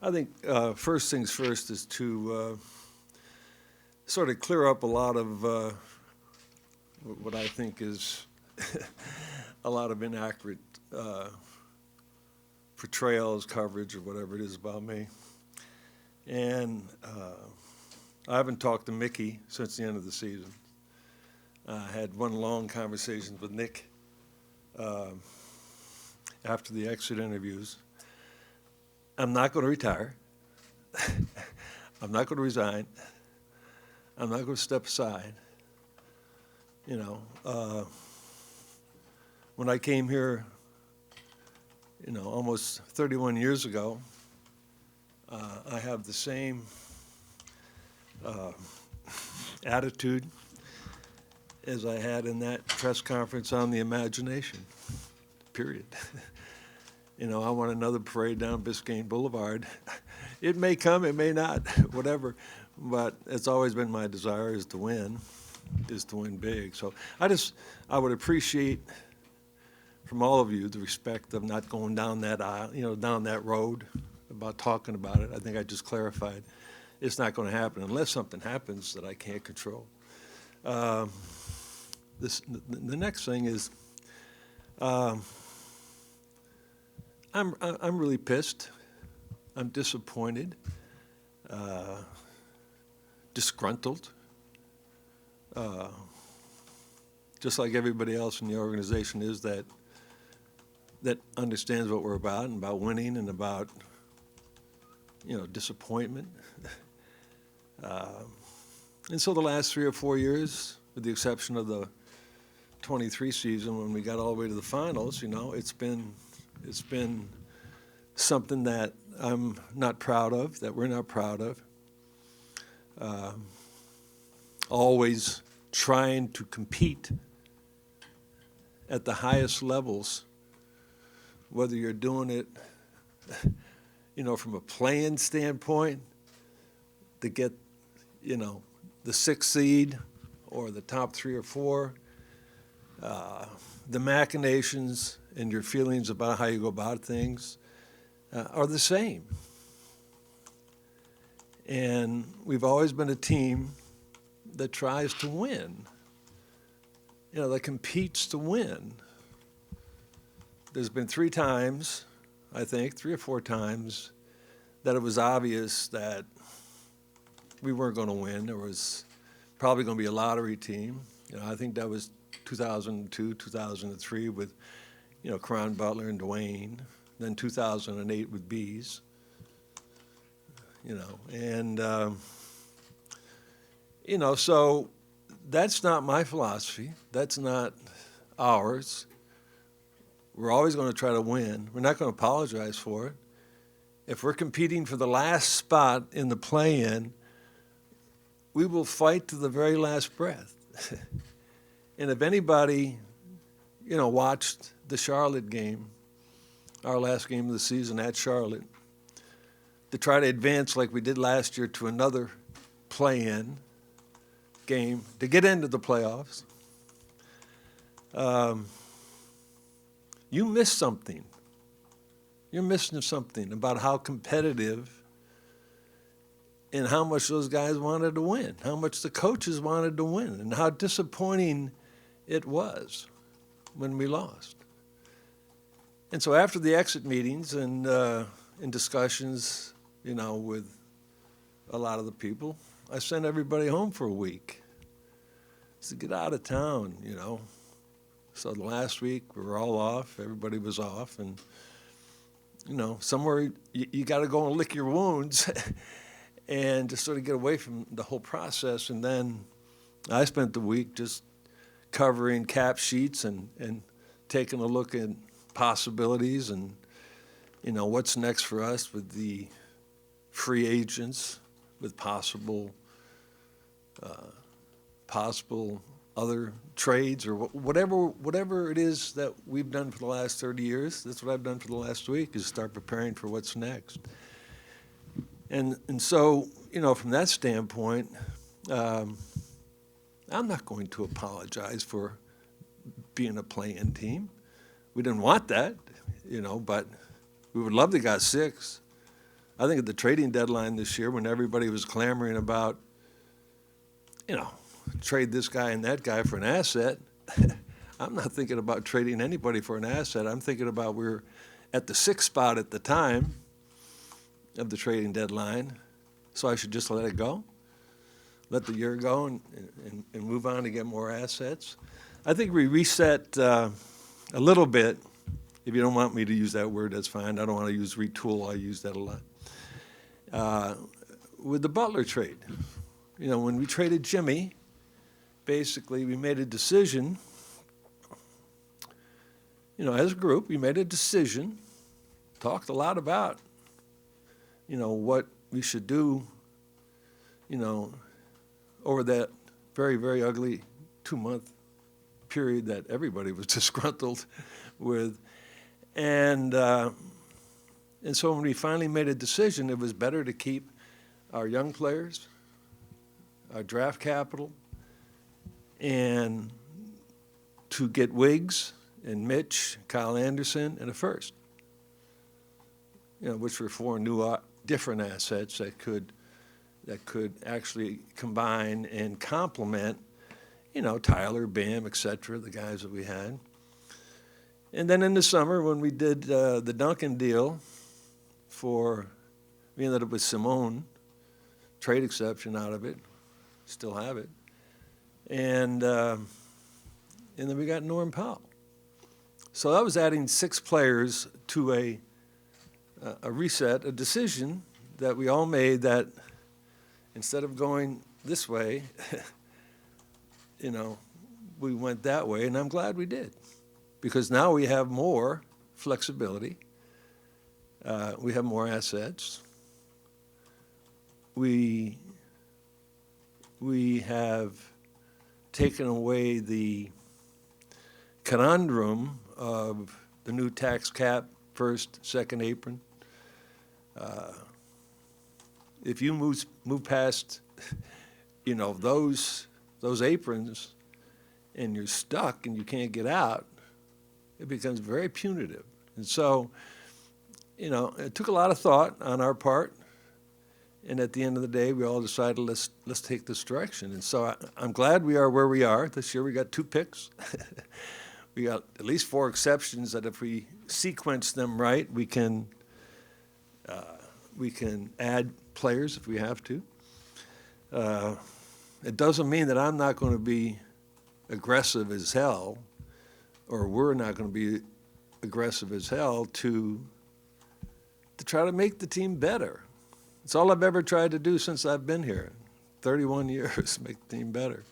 I think first things first is to sort of clear up a lot of what I think is a lot of inaccurate portrayals, coverage, or whatever it is about me. And I haven't talked to Mickey since the end of the season. I had one long conversation with Nick after the exit interviews. I'm not going to retire. I'm not going to resign. I'm not going to step aside. You know, when I came here, almost 31 years ago, I have the same attitude as I had in that press conference on the imagination, period. I want another parade down Biscayne Boulevard. It may come, it may not, whatever. But it's always been my desire is to win big. So I would appreciate from all of you the respect of not going down that aisle, down that road about talking about it. I think I just clarified it's not going to happen unless something happens that I can't control. The next thing is I'm really pissed. I'm disappointed, disgruntled, just like everybody else in the organization is that understands what we're about and about winning and about disappointment. And so the last 3 or 4 years, with the exception of the 23 season when we got all the way to the finals, it's been something that I'm not proud of, that we're not proud of. Always trying to compete at the highest levels, whether you're doing it, from a playing standpoint to get, the 6th seed or the top 3 or 4, the machinations and your feelings about how you go about things are the same. And we've always been a team that tries to win, that competes to win. There's been 3 times, I think, 3 or 4 times, that it was obvious that we weren't going to win. There was probably going to be a lottery team. I think that was 2002, 2003 with, Caron Butler and Dwayne. Then 2008 with Bees. So that's not my philosophy. That's not ours. We're always going to try to win. We're not going to apologize for it. If we're competing for the last spot in the play-in, we will fight to the very last breath. And if anybody, watched the Charlotte game, our last game of the season at Charlotte, to try to advance like we did last year to another play-in game to get into the playoffs, you missed something. You're missing something about how competitive and how much those guys wanted to win, how much the coaches wanted to win, and how disappointing it was when we lost. And so after the exit meetings and in discussions, with a lot of the people, I sent everybody home for a week. To get out of town, So the last week we were all off, everybody was off, and somewhere you got to go and lick your wounds and just sort of get away from the whole process. And then I spent the week just covering cap sheets and taking a look at possibilities and, what's next for us with the free agents, with possible other trades or whatever it is that we've done for the last 30 years. That's what I've done for the last week, is start preparing for what's next. And so, from that standpoint, I'm not going to apologize for being a play-in team. We didn't want that, but we would love to got 6. I think at the trading deadline this year, when everybody was clamoring about, trade this guy and that guy for an asset, I'm not thinking about trading anybody for an asset. I'm thinking about we're at the 6th spot at the time of the trading deadline, so I should just let it go, let the year go, and move on to get more assets. I think we reset a little bit. If you don't want me to use that word, that's fine. I don't want to use retool. I use that a lot. With the Butler trade, when we traded Jimmy, basically we made a decision. As a group, we made a decision, talked a lot about, what we should do, over that very, very ugly 2-month period that everybody was disgruntled with. And so when we finally made a decision, it was better to keep our young players, our draft capital, and to get Wiggs and Mitch, Kyle Anderson, and a first, which were 4 new, different assets that could actually combine and complement, Tyler, Bam, et cetera, the guys that we had. And then in the summer, when we did the Duncan deal we ended up with Simone, trade exception out of it, still have it. And then we got Norm Powell. So that was adding 6 players to a reset, a decision that we all made that instead of going this way, we went that way, and I'm glad we did. Because now we have more flexibility. We have more assets. We have taken away the conundrum of the new tax cap, first, second apron. If you move past, those aprons, and you're stuck and you can't get out, it becomes very punitive. And so, it took a lot of thought on our part. And at the end of the day, we all decided, let's take this direction. And so I'm glad we are where we are. This year we got 2 picks. We got at least 4 exceptions that if we sequence them right, we can add players if we have to. It doesn't mean that I'm not going to be aggressive as hell, or we're not going to be aggressive as hell to try to make the team better. It's all I've ever tried to do since I've been here, 31 years, make the team better.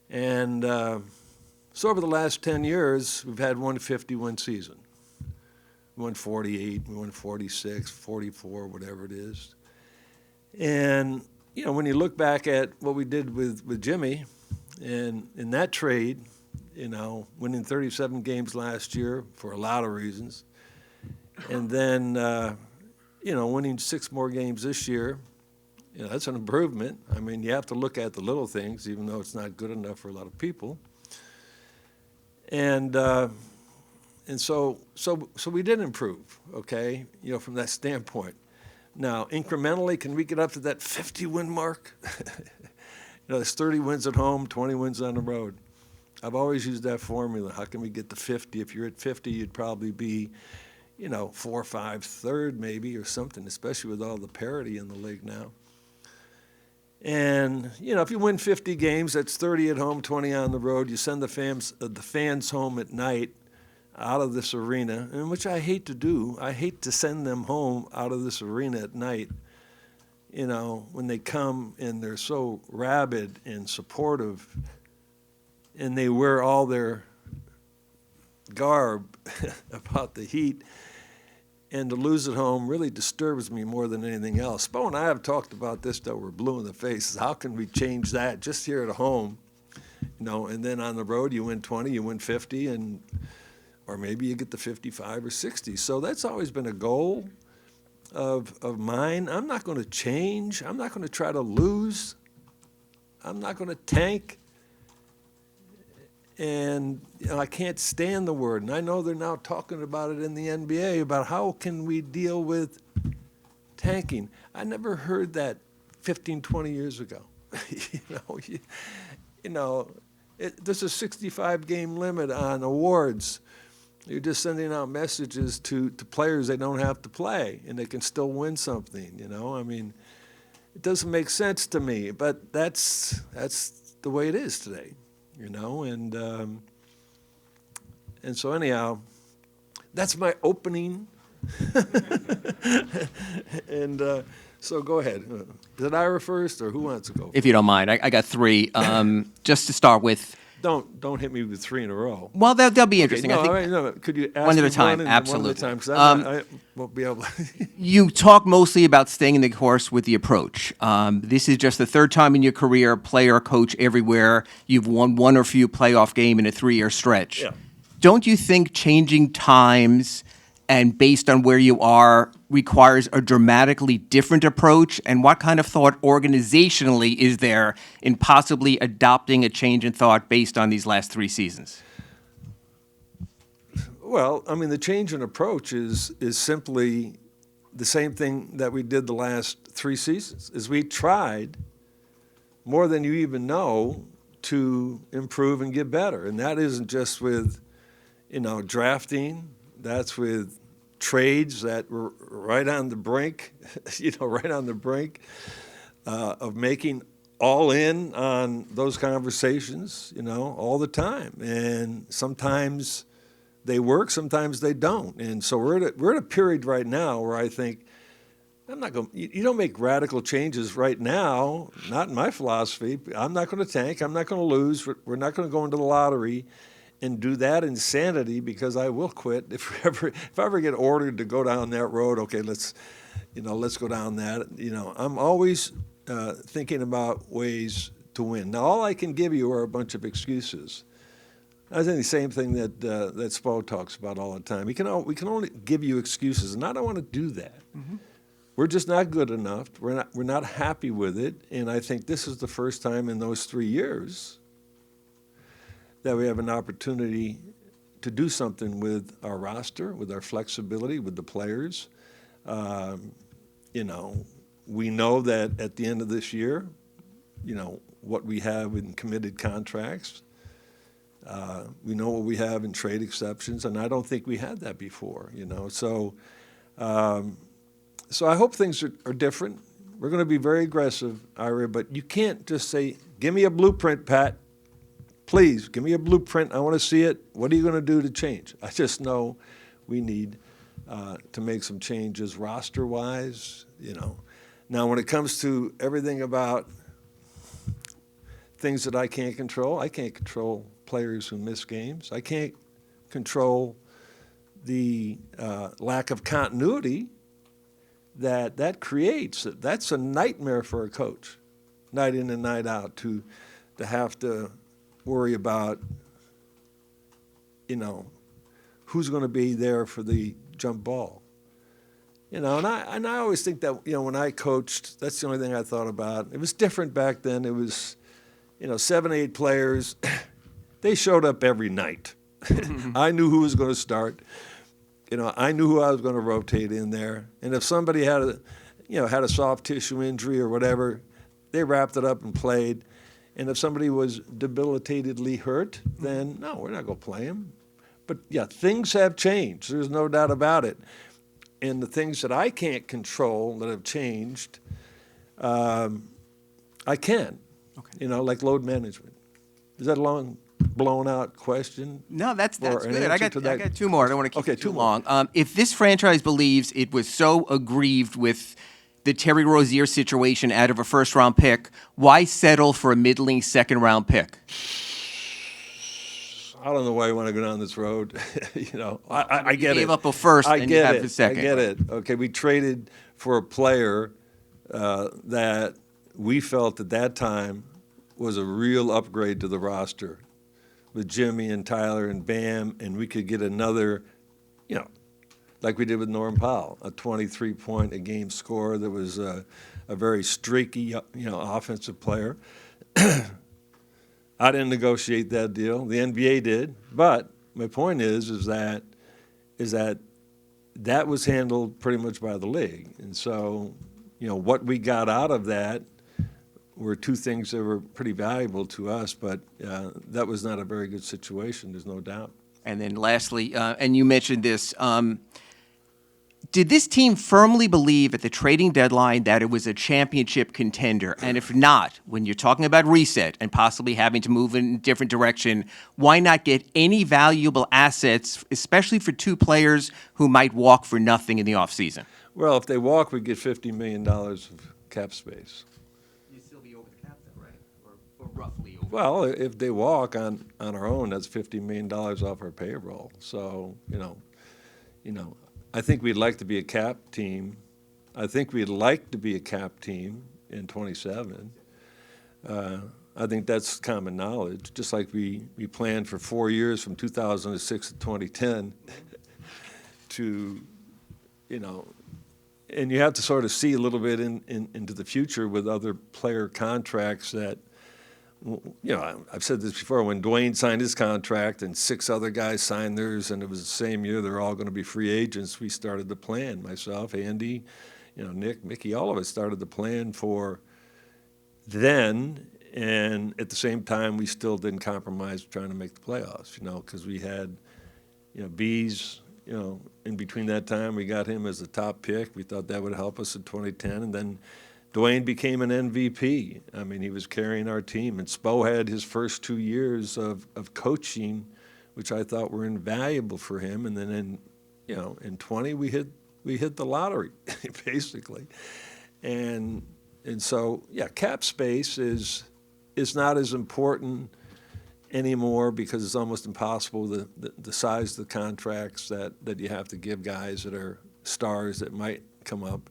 And so over the last 10 years, we've had 150-win season. We won 48, we won 46, 44, whatever it is. And, when you look back at what we did with Jimmy, and in that trade, winning 37 games last year for a lot of reasons, and then, winning 6 more games this year, that's an improvement. I mean, you have to look at the little things, even though it's not good enough for a lot of people. And so we did improve, okay, from that standpoint. Now, incrementally, can we get up to that 50-win mark? There's 30 wins at home, 20 wins on the road. I've always used that formula. How can we get to 50? If you're at 50, you'd probably be, 4 or 5, third maybe or something, especially with all the parity in the league now. And, if you win 50 games, that's 30 at home, 20 on the road. You send the fans home at night out of this arena, and which I hate to do. I hate to send them home out of this arena at night, when they come and they're so rabid and supportive and they wear all their garb about the Heat, and to lose at home really disturbs me more than anything else. Bo and I have talked about this till we're blue in the face. How can we change that just here at home? And then on the road you win 20, you win 50, or maybe you get to 55 or 60. So that's always been a goal of mine. I'm not going to change. I'm not going to try to lose. I'm not going to tank. And I can't stand the word. And I know they're now talking about it in the NBA, about how can we deal with tanking. I never heard that 15, 20 years ago. you know, you know, there's a 65-game limit on awards. You're just sending out messages to players they don't have to play, and they can still win something, you know? I mean, it doesn't make sense to me, but that's the way it is today, you know? And so anyhow, that's my opening. And so go ahead. Did I go first, or who wants to go? If you don't mind, I got three. Just to start with. Don't hit me with three in a row. Well, they'll be interesting. No, I think I mean, no, could you ask one at me a time? one Absolutely. One at a time, 'cause I won't be able. You talk mostly about staying in the course with the approach. This is just the third time in your career, player, coach, everywhere, you've won one or few playoff game in a 3-year stretch. Yeah. Don't you think changing times and based on where you are requires a dramatically different approach? And what kind of thought organizationally is there in possibly adopting a change in thought based on these last 3 seasons? Well, I mean, the change in approach is simply the same thing that we did the last 3 seasons. Is we tried more than you even know to improve and get better, and that isn't just with, you know, drafting. That's with trades that were right on the brink, you know, right on the brink of making all in on those conversations, you know, all the time. And sometimes they work, sometimes they don't. And so we're at a period right now where I think you don't make radical changes right now, not in my philosophy. I'm not going to tank. I'm not going to lose. We're not going to go into the lottery and do that insanity, because I will quit if I ever get ordered to go down that road. Okay, let's go down that. You know, I'm always thinking about ways to win. Now, all I can give you are a bunch of excuses. I think the same thing that Spo talks about all the time. We can only give you excuses, and I don't want to do that. Mm-hmm. We're just not good enough. We're not happy with it, and I think this is the first time in those 3 years that we have an opportunity to do something with our roster, with our flexibility, with the players. You know, we know that at the end of this year, you know, what we have in committed contracts. We know what we have in trade exceptions, and I don't think we had that before, you know. So I hope things are different. We're going to be very aggressive, Ira, but you can't just say, give me a blueprint, Pat. Please, give me a blueprint. I want to see it. What are you going to do to change? I just know we need to make some changes roster-wise, you know. Now, when it comes to everything about things that I can't control players who miss games. I can't control the lack of continuity that creates. That's a nightmare for a coach, night in and night out, to have to worry about, you know, who's going to be there for the jump ball. You know, and I always think that, you know, when I coached, that's the only thing I thought about. It was different back then. It was, you know, 7, 8 players. They showed up every night. I knew who was going to start. You know, I knew who I was going to rotate in there. And if somebody had a soft tissue injury or whatever, they wrapped it up and played. And if somebody was debilitatedly hurt, then no, we're not going to play him. But yeah, things have changed. There's no doubt about it. And the things that I can't control that have changed, I can. Okay. You know, like load management. Is that a long, blown-out question? No, that's good. I got 2 more. I don't want to keep it too long. If this franchise believes it was so aggrieved with the Terry Rozier situation out of a first-round pick, why settle for a middling second-round pick? I don't know why you want to go down this road. You know, I get it. You gave up a first, and you have the second. I get it. Okay, we traded for a player that we felt at that time was a real upgrade to the roster with Jimmy and Tyler and Bam, and we could get another, you know, like we did with Norm Powell, a 23-point-a-game scorer that was a very streaky, you know, offensive player. I didn't negotiate that deal. The NBA did. But my point is that that was handled pretty much by the league. And so, what we got out of that were two things that were pretty valuable to us, but that was not a very good situation, there's no doubt. And then lastly, and you mentioned this, did this team firmly believe at the trading deadline that it was a championship contender? And if not, when you're talking about reset and possibly having to move in a different direction, why not get any valuable assets, especially for two players who might walk for nothing in the offseason? Well, if they walk, we get $50 million of cap space. You'd still be over the cap, though, right? Or roughly over. Well, if they walk on our own, that's $50 million off our payroll. So, I think we'd like to be a cap team. I think we'd like to be a cap team in 27. I think that's common knowledge, just like we planned for 4 years from 2006 to 2010 to, and you have to sort of see a little bit into the future with other player contracts that, I've said this before, when Dwayne signed his contract and 6 other guys signed theirs, and it was the same year they're all going to be free agents, we started the plan. Myself, Andy, Nick, Mickey, all of us started the plan for then, and at the same time, we still didn't compromise trying to make the playoffs, because we had, Bees, in between that time, we got him as the top pick. We thought that would help us in 2010, and then Dwayne became an MVP. I mean, he was carrying our team. And Spo had his first 2 years of coaching, which I thought were invaluable for him. And then in 20, we hit the lottery, basically. And so, cap space is not as important anymore because it's almost impossible, the size of the contracts that you have to give guys that are stars that might come up.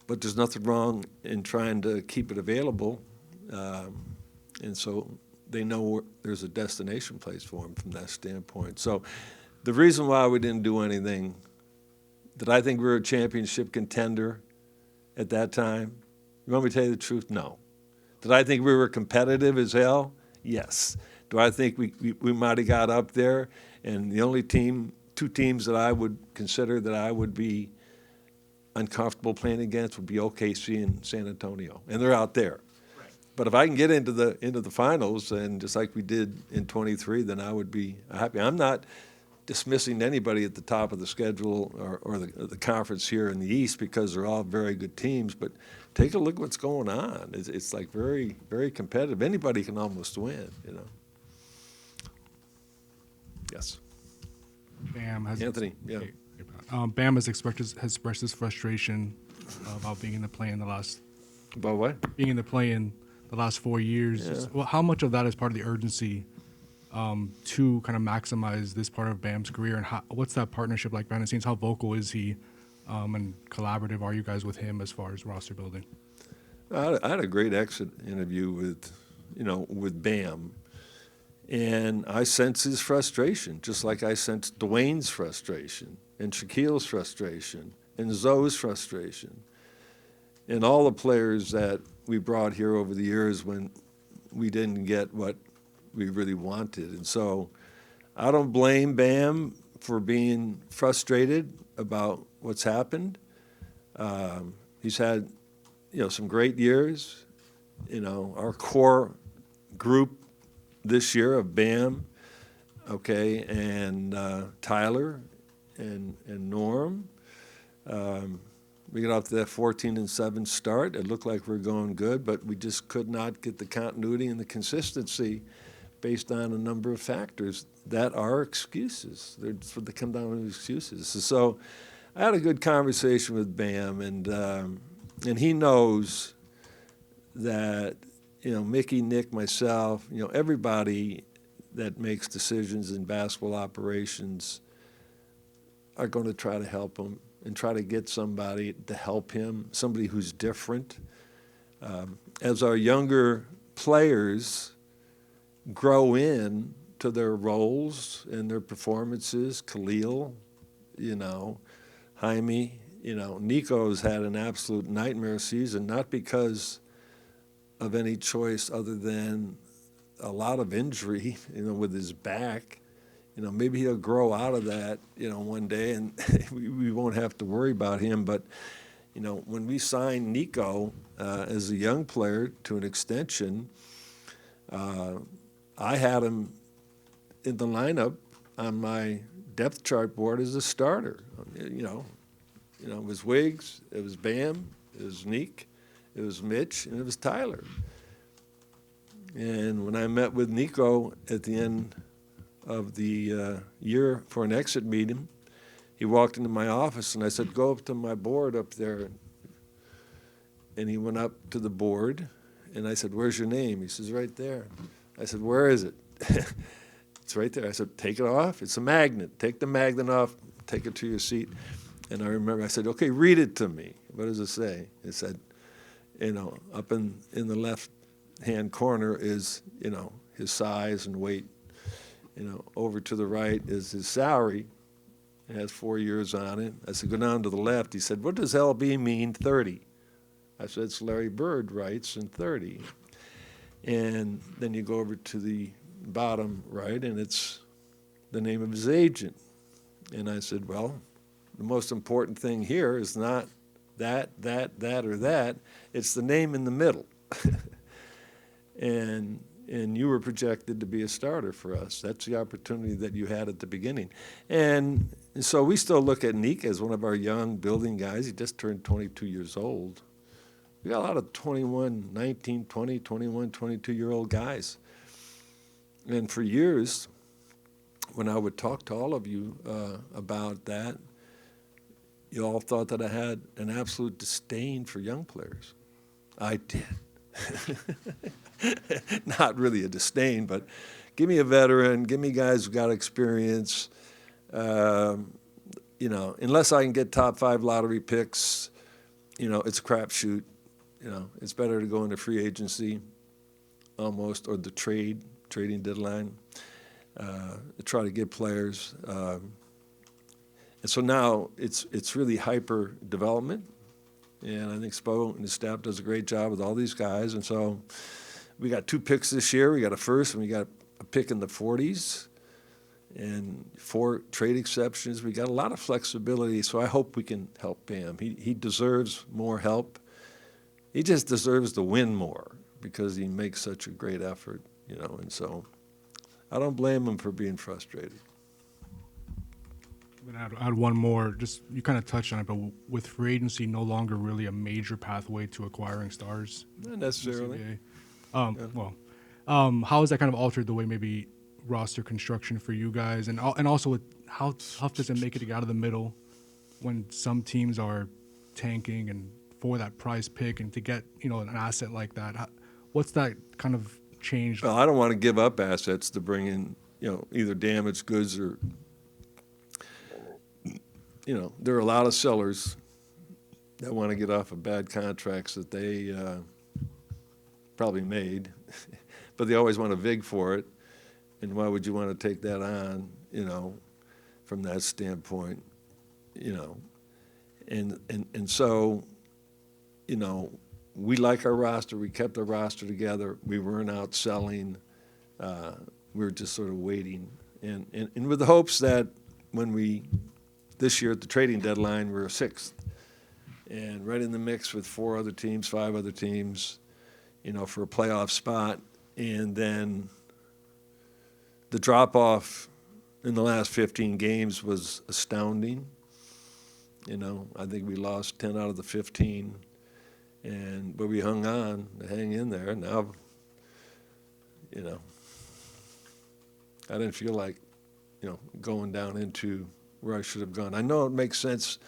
But there's nothing wrong in trying to keep it available, and so they know there's a destination place for them from that standpoint. So the reason why we didn't do anything, did I think we were a championship contender at that time? You want me to tell you the truth? No. Did I think we were competitive as hell? Yes. Do I think we might have got up there? And the only two teams that I would consider that I would be uncomfortable playing against would be OKC and San Antonio, and they're out there. Right. But if I can get into the finals, and just like we did in 23, then I would be happy. I'm not dismissing anybody at the top of the schedule or the conference here in the East because they're all very good teams. But take a look at what's going on. It's like very, very competitive. Anybody can almost win. Yes. Bam has Anthony. Yeah. Bam has expressed his frustration about being in the play in the last. About what? Being in the play in the last 4 years. Yeah. Well, how much of that is part of the urgency to kind of maximize this part of Bam's career, and what's that partnership like behind the scenes? How vocal is he, and collaborative are you guys with him as far as roster building? I had a great exit interview with Bam. And I sense his frustration, just like I sense Dwayne's frustration and Shaquille's frustration and Zoe's frustration and all the players that we brought here over the years when we didn't get what we really wanted. And so I don't blame Bam for being frustrated about what's happened. He's had, some great years. Our core group this year of Bam, and Tyler and Norm. We got off to that 14-7 start. It looked like we were going good, but we just could not get the continuity and the consistency based on a number of factors that are excuses. They come down to excuses. So I had a good conversation with Bam, and he knows that Mickey, Nick, myself, everybody that makes decisions in basketball operations are going to try to help him and try to get somebody to help him, somebody who's different. As our younger players grow in to their roles and their performances, Khalil, Jaime, Nico's had an absolute nightmare season, not because of any choice other than a lot of injury, with his back, maybe he'll grow out of that, one day, and we won't have to worry about him. But, when we signed Nico as a young player to an extension, I had him in the lineup on my depth chart board as a starter. It was Wiggs, it was Bam, it was Neek, it was Mitch, and it was Tyler. And when I met with Nico at the end of the year for an exit meeting, he walked into my office, and I said, go up to my board up there. And he went up to the board, and I said, where's your name? He says, right there. I said, where is it? It's right there. I said, take it off. It's a magnet. Take the magnet off, take it to your seat. And I remember I said, okay, read it to me. What does it say? It said, up in the left-hand corner is, his size and weight. Over to the right is his salary. It has 4 years on it. I said, go down to the left. He said, what does LB mean, 30? I said, it's Larry Bird writes in 30. And then you go over to the bottom right, and it's the name of his agent. And I said, well, the most important thing here is not that, or that. It's the name in the middle. And you were projected to be a starter for us. That's the opportunity that you had at the beginning. And so we still look at Nick as one of our young building guys. He just turned 22 years old. We got a lot of 21, 19, 20, 21, 22-year-old guys. And for years, when I would talk to all of you about that, you all thought that I had an absolute disdain for young players. I did. Not really a disdain, but give me a veteran, give me guys who got experience. Unless I can get top 5 lottery picks, it's a crapshoot. It's better to go into free agency almost, or the trading deadline, try to get players. And so now it's really hyper development. And I think Spo and his staff does a great job with all these guys. And so we got 2 picks this year. We got a first, and we got a pick in the 40s, and 4 trade exceptions. We got a lot of flexibility, so I hope we can help Bam. He deserves more help. He just deserves to win more because he makes such a great effort, and so I don't blame him for being frustrated. I'm going to add one more. Just, you kind of touched on it, but with free agency no longer really a major pathway to acquiring stars. Not necessarily. How has that kind of altered the way maybe roster construction for you guys, and also with how tough does it make it to get out of the middle when some teams are tanking and for that prize pick and to get an asset like that? What's that kind of change? Well, I don't want to give up assets to bring in either damaged goods or there are a lot of sellers that want to get off of bad contracts that they probably made, but they always want a vig for it. And why would you want to take that on, from that standpoint, And so, we like our roster. We kept our roster together. We weren't out selling. We were just sort of waiting. And with the hopes that this year at the trading deadline, we were 6th. And right in the mix with 4 other teams, 5 other teams, for a playoff spot. And then the drop-off in the last 15 games was astounding. I think we lost 10 out of the 15, but we hung on to hang in there. Now, I didn't feel like, going down into where I should have gone. I know it makes sense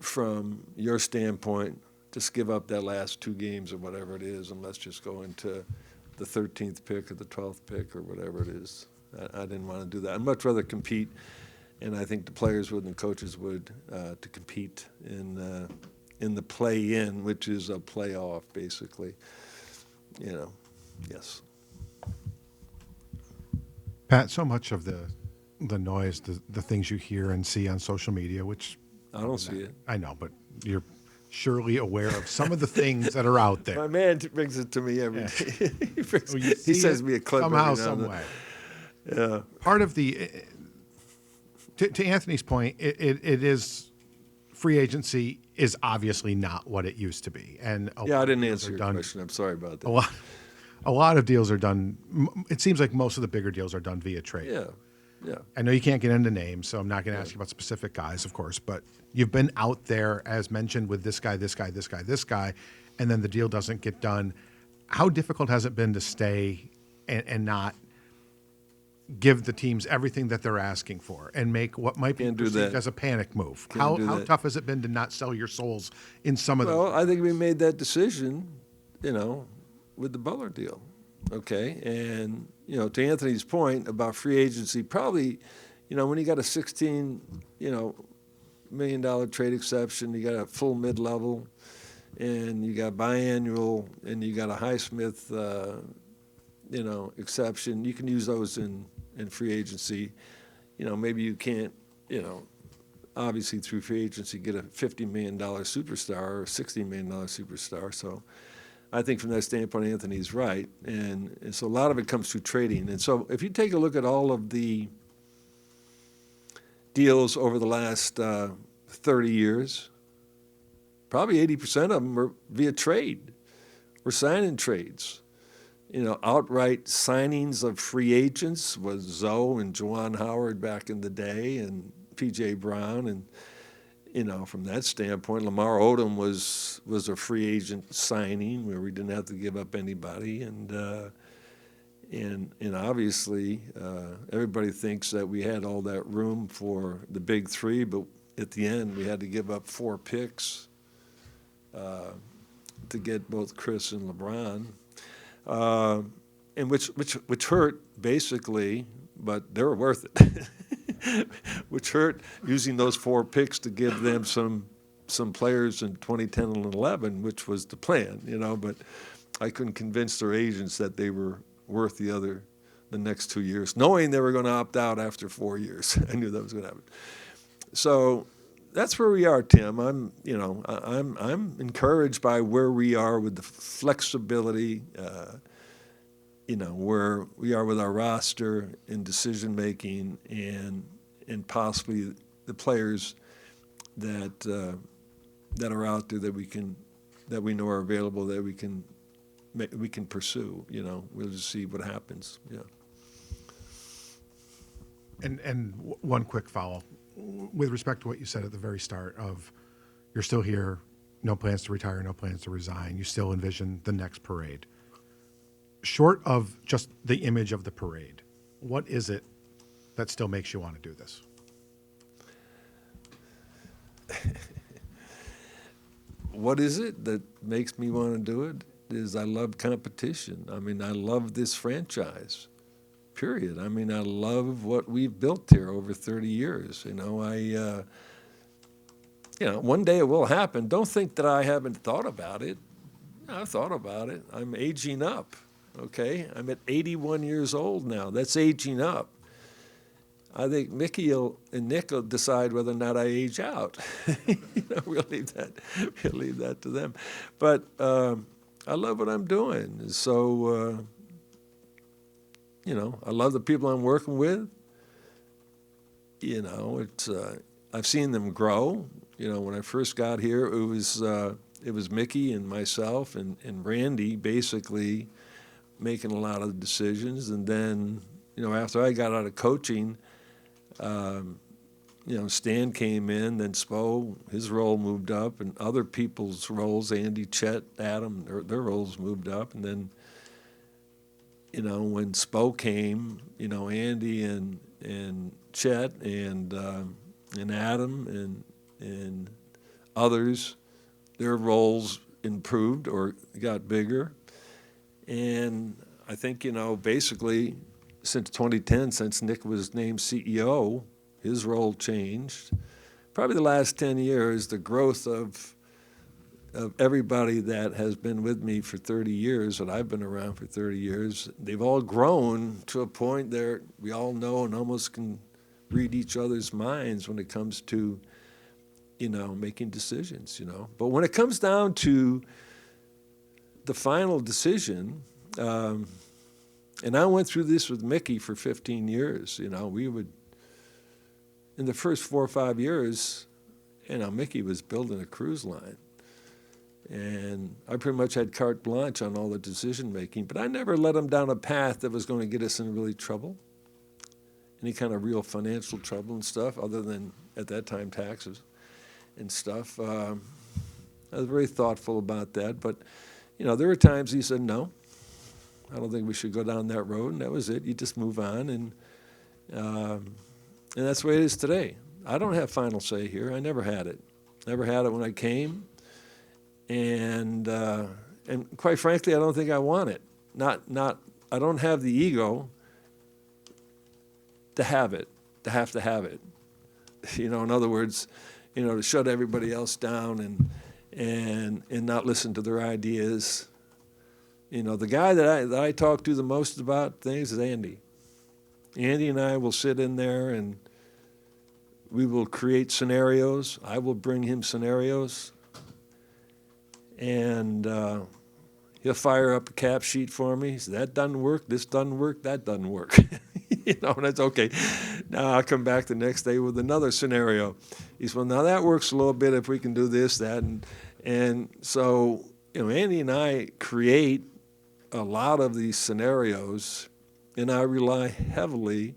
from your standpoint. Just give up that last 2 games or whatever it is, and let's just go into the 13th pick or the 12th pick or whatever it is. I didn't want to do that. I'd much rather compete, and I think the players would and the coaches would, to compete in the play-in, which is a playoff, basically. Yes. Pat, so much of the noise, the things you hear and see on social media, which I don't see it. I know, but you're surely aware of some of the things that are out there. My man brings it to me every day. He sends me a clip somehow, every now and some then. way. Yeah. Part of the, to Anthony's point, it is, free agency is obviously not what it used to be. And a Yeah, lot I of didn't deals answer are your done- question. I'm sorry about A that. lot, a lot of deals are done, it seems like most of the bigger deals are done via trade. Yeah, yeah. I know you can't get into names, so I'm not going to ask you about specific guys, of course, but you've been out there, as mentioned, with this guy, this guy, this guy, this guy, and then the deal doesn't get done. How difficult has it been to stay and not give the teams everything that they're asking for and make what might be Can't do perceived that. as a panic move? Can't How do that. tough has it been to not sell your souls in some of Well, those? I think we made that decision, with the Butler deal, okay? And, to Anthony's point about free agency, probably, when you got a $16, $1 million trade exception, you got a full mid-level, and you got biannual, and you got a Highsmith, exception, you can use those in free agency. Maybe you can't, obviously through free agency get a $50 million superstar or a $60 million superstar. So I think from that standpoint, Anthony's right. And so a lot of it comes through trading. And so if you take a look at all of the deals over the last 30 years, probably 80% of them are via trade. We're signing trades. Outright signings of free agents was Zoe and Juwan Howard back in the day, and P.J. Brown, and from that standpoint, Lamar Odom was a free agent signing where we didn't have to give up anybody, and obviously everybody thinks that we had all that room for the big three, but at the end we had to give up 4 picks to get both Chris and LeBron. And which hurt basically, but they were worth it. Which hurt using those 4 picks to give them some players in 2010 and 11, which was the plan, But I couldn't convince their agents that they were worth the next 2 years, knowing they were going to opt out after 4 years. I knew that was going to happen. So that's where we are, Tim. I'm encouraged by where we are with the flexibility, where we are with our roster in decision making, and possibly the players that are out there that we know are available that we can pursue. We'll just see what happens. Yeah. And one quick follow with respect to what you said at the very start of you're still here, no plans to retire, no plans to resign. You still envision the next parade. Short of just the image of the parade, what is it that still makes you want to do this? What is it that makes me want to do it? Is I love competition. I mean, I love this franchise. Period. I mean, I love what we've built here over 30 years. One day it will happen. Don't think that I haven't thought about it. I've thought about it. I'm aging up, okay? I'm at 81 years old now. That's aging up. I think Mickey and Nick will decide whether or not I age out. We'll leave that to them. But I love what I'm doing. So, I love the people I'm working with. I've seen them grow. When I first got here, it was Mickey and myself and Randy basically making a lot of the decisions. And then, after I got out of coaching, Stan came in, then Spo, his role moved up, and other people's roles, Andy, Chet, Adam, their roles moved up. And then, when Spo came, Andy and Chet and Adam and others, their roles improved or got bigger. And I think, basically since 2010, since Nick was named CEO, his role changed. Probably the last 10 years, the growth of everybody that has been with me for 30 years, that I've been around for 30 years, they've all grown to a point that we all know and almost can read each other's minds when it comes to, making decisions, But when it comes down to the final decision, And I went through this with Mickey for 15 years. We would, in the first 4 or 5 years, Mickey was building a cruise line. And I pretty much had carte blanche on all the decision making, but I never led him down a path that was going to get us in really trouble, any kind of real financial trouble and stuff, other than at that time taxes and stuff. I was very thoughtful about that, but there were times he said, no, I don't think we should go down that road, and that was it. You just move on, and that's the way it is today. I don't have final say here. I never had it. Never had it when I came. And quite frankly, I don't think I want it. I don't have the ego to have it, to have it. In other words, to shut everybody else down and not listen to their ideas. The guy that I talk to the most about things is Andy. Andy and I will sit in there and we will create scenarios. I will bring him scenarios. And he'll fire up a cap sheet for me. He says, that doesn't work, this doesn't work, that doesn't work. And that's okay. Now I'll come back the next day with another scenario. He says, well, now that works a little bit if we can do this, that. And so, Andy and I create a lot of these scenarios, and I rely heavily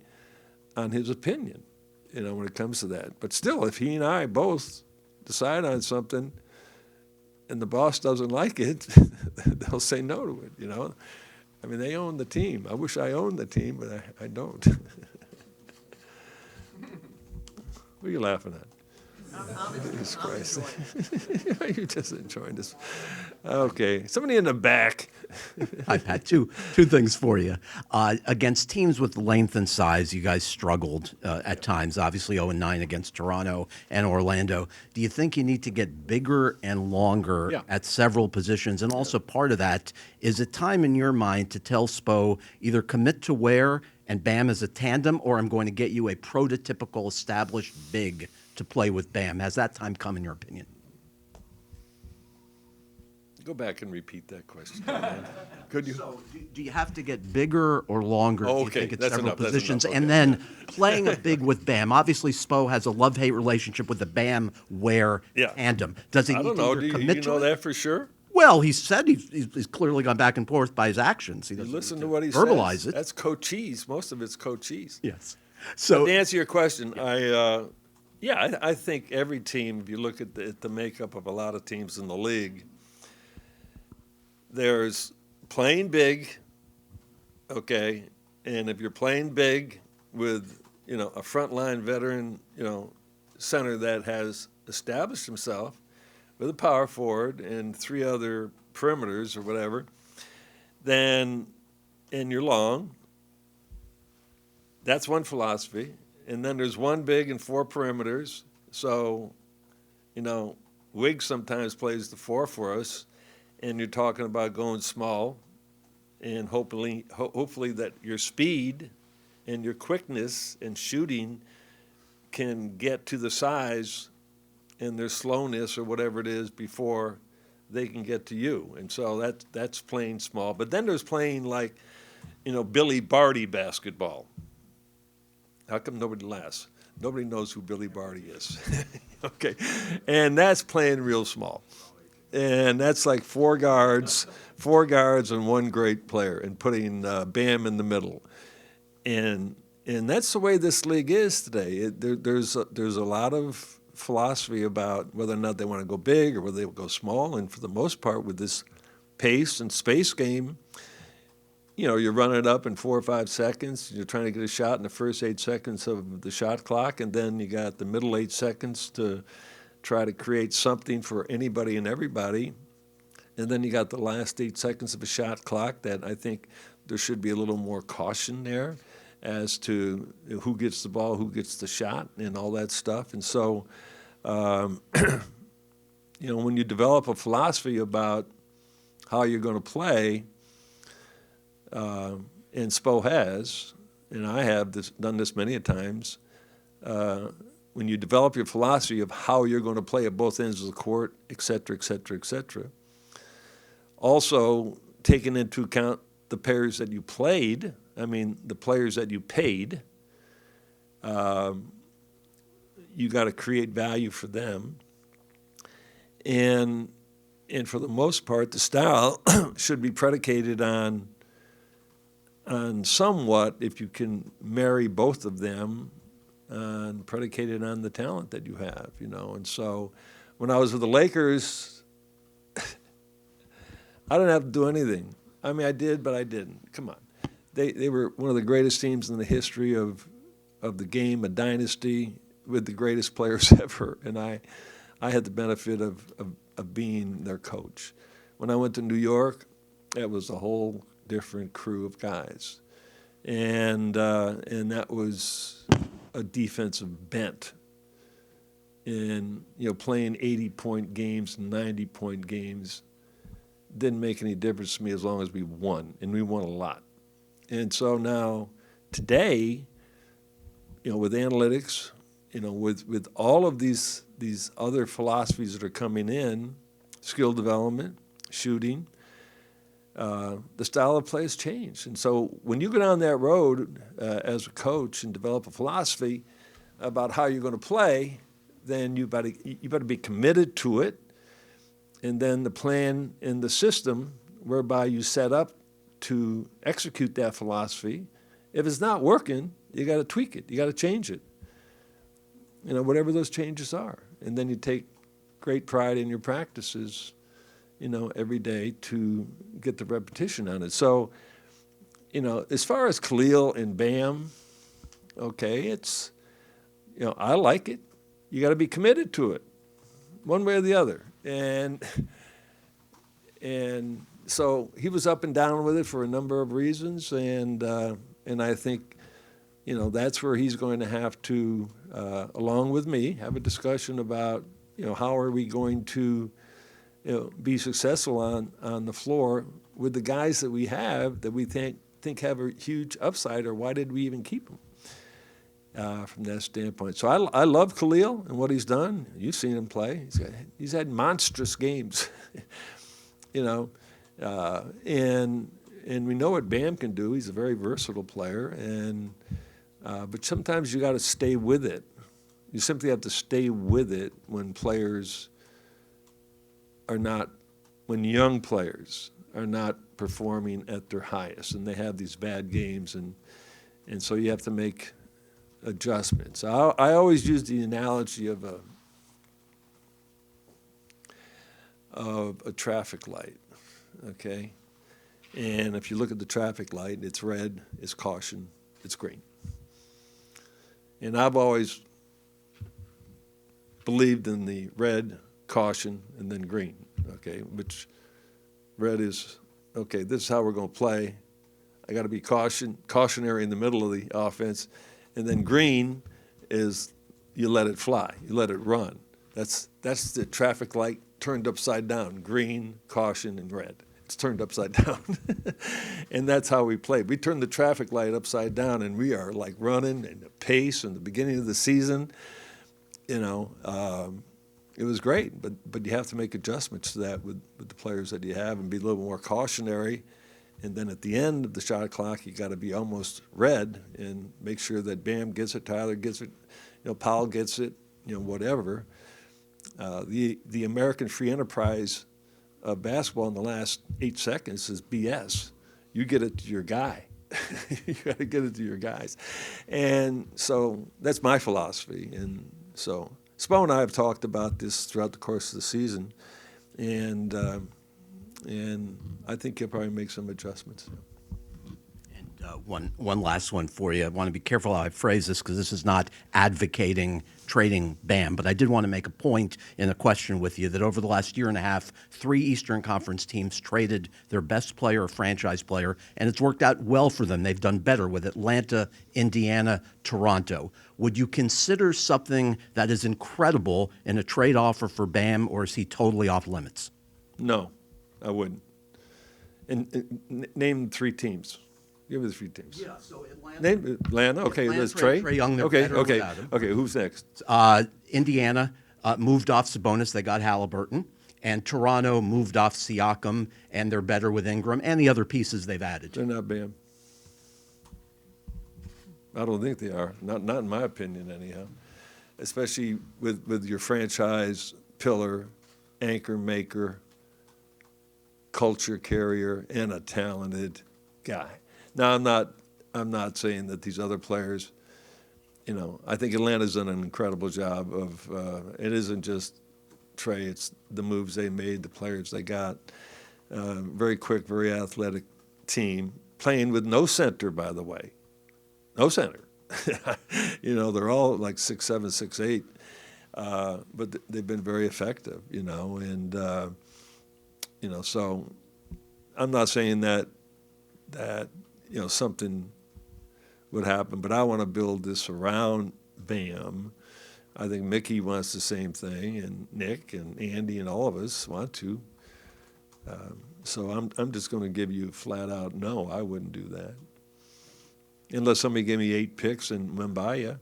on his opinion, when it comes to that. But still, if he and I both decide on something, and the boss doesn't like it, they'll say no to it, they own the team. I wish I owned the team, but I don't. What are you laughing at? Jesus Christ. You're just enjoying this. Okay. Somebody in the back. I've had two things for you. Against teams with length and size, you guys struggled at times, obviously 0-9 against Toronto and Orlando. Do you think you need to get bigger and longer Yeah. at several positions? And also part of that, is it time in your mind to tell Spo either commit to Ware and Bam as a tandem, or I'm going to get you a prototypical established big to play with Bam? Has that time come, in your opinion? Go back and repeat that question. Could you? So, do you have to get bigger or longer? Oh, Do you okay. think at That's several enough. That's positions? enough. And Okay. then playing a big with Bam. Obviously, Spo has a love-hate relationship with the Bam-Ware Yeah. tandem. Does he I need don't to know. either Do you commit to know it? that for sure? Well, he said he's clearly gone back and forth by his actions. He You doesn't listen need to what he verbalize says. it. That's coachese. Most of it's coachese. Yes. So To answer your question, I think every team, if you look at the makeup of a lot of teams in the league, there's playing big, okay, and if you're playing big with, a frontline veteran, center that has established himself with a power forward and 3 other perimeters or whatever, then, and you're long, that's one philosophy. And then there's 1 big and 4 perimeters. So, Wiggs sometimes plays the 4 for us, and you're talking about going small, and hopefully that your speed and your quickness and shooting can get to the size and their slowness or whatever it is before they can get to you. And so that's playing small. But then there's playing like, Billy Barty basketball. How come nobody laughs? Nobody knows who Billy Barty is. Okay. And that's playing real small. And that's like 4 guards and 1 great player, and putting Bam in the middle. And that's the way this league is today. There's a lot of philosophy about whether or not they want to go big or whether they will go small. And for the most part, with this pace and space game, you're running it up in 4 or 5 seconds. You're trying to get a shot in the first 8 seconds of the shot clock, and then you got the middle 8 seconds to try to create something for anybody and everybody. And then you got the last 8 seconds of a shot clock that I think there should be a little more caution there as to who gets the ball, who gets the shot, and all that stuff. And so, when you develop a philosophy about how you're going to play, and Spo has, and I have done this many a times, when you develop your philosophy of how you're going to play at both ends of the court, et cetera, et cetera, et cetera, also taking into account the players that you played, I mean, the players that you paid, you got to create value for them. And for the most part, the style should be predicated on somewhat, if you can marry both of them, predicated on the talent that you have, you know. And so when I was with the Lakers, I didn't have to do anything. I mean, I did, but I didn't. Come on. They were one of the greatest teams in the history of the game, a dynasty with the greatest players ever. And I had the benefit of being their coach. When I went to New York, it was a whole different crew of guys. And that was a defensive bent. And, you know, playing 80-point games, 90-point games didn't make any difference to me as long as we won, and we won a lot. And so now, today, you know, with analytics, you know, with all of these other philosophies that are coming in, skill development, shooting, the style of play has changed. And so when you go down that road as a coach and develop a philosophy about how you're going to play, then you better be committed to it. And then the plan and the system whereby you set up to execute that philosophy, if it's not working, you got to tweak it. You got to change it. You know, whatever those changes are. And then you take great pride in your practices, you know, every day to get the repetition on it. So, you know, as far as Khalil and Bam, okay, it's, you know, I like it. You got to be committed to it, one way or the other. And so he was up and down with it for a number of reasons, and I think, you know, that's where he's going to have to, along with me, have a discussion about, you know, how are we going to, you know, be successful on the floor with the guys that we have that we think have a huge upside, or why did we even keep them? From that standpoint. So I love Khalil and what he's done. You've seen him play. He's had monstrous games, you know, and we know what Bam can do. He's a very versatile player, and but sometimes you got to stay with it. You simply have to stay with it when players are not, when young players are not performing at their highest, and they have these bad games, and so you have to make adjustments. I always use the analogy of a traffic light, okay? And if you look at the traffic light, it's red, it's caution, it's green. And I've always believed in the red, caution, and then green, okay? Which red is, okay, this is how we're going to play. I got to be cautionary in the middle of the offense. And then green is you let it fly, you let it run. That's the traffic light turned upside down, green, caution, and red. It's turned upside down. And that's how we play. We turn the traffic light upside down, and we are like running and the pace in the beginning of the season. You know, it was great, but you have to make adjustments to that with the players that you have and be a little more cautionary. And then at the end of the shot clock, you got to be almost red and make sure that Bam gets it, Tyler gets it, you know, Powell gets it, you know, whatever. The American free enterprise of basketball in the last 8 seconds is BS. You get it to your guy. You got to get it to your guys. And so that's my philosophy. And so Spo and I have talked about this throughout the course of the season, and I think he'll probably make some adjustments. And one last one for you. I want to be careful how I phrase this because this is not advocating trading Bam, but I did want to make a point in a question with you that over the last year and a half, 3 Eastern Conference teams traded their best player or franchise player, and it's worked out well for them. They've done better with Atlanta, Indiana, Toronto. Would you consider something that is incredible in a trade offer for Bam, or is he totally off limits? No, I wouldn't. And name 3 teams. Give me the 3 teams. Yeah, so Atlanta. Name Atlanta. Okay, Atlanta let's traded Trey. Trae Young, they're Okay, better without him. okay. Who's next? Indiana moved off Sabonis. They got Halliburton. and Toronto moved off Siakam, and they're better with Ingram and the other pieces they've added. They're not Bam. I don't think they are. Not in my opinion, anyhow. Especially with your franchise pillar, anchor maker, culture carrier, and a talented guy. Now, I'm not saying that these other players, I think Atlanta's done an incredible job of, it isn't just Trey, it's the moves they made, the players they got. Very quick, very athletic team, playing with no center, by the way. No center. They're all like 6'7", 6'8", but they've been very effective, and, so I'm not saying that something would happen, but I want to build this around Bam. I think Mickey wants the same thing, and Nick and Andy and all of us want to. So I'm just going to give you flat out no, I wouldn't do that. Unless somebody gave me 8 picks in Mumbai.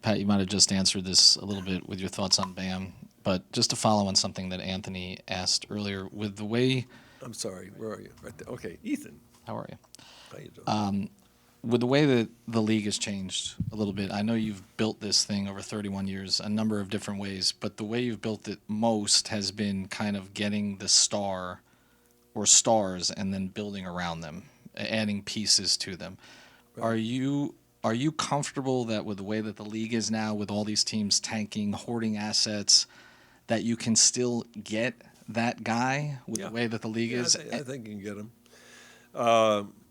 Pat, you might have just answered this a little bit with your thoughts on Bam, but just to follow on something that Anthony asked earlier, with the way. I'm sorry, where are you? Right there. Okay, Ethan. How are you? How you doing? With the way that the league has changed a little bit, I know you've built this thing over 31 years a number of different ways, but the way you've built it most has been kind of getting the star or stars and then building around them, adding pieces to them. Right. Are you comfortable that with the way that the league is now, with all these teams tanking, hoarding assets, that you can still get that guy with the way that the league is? I think you can get him.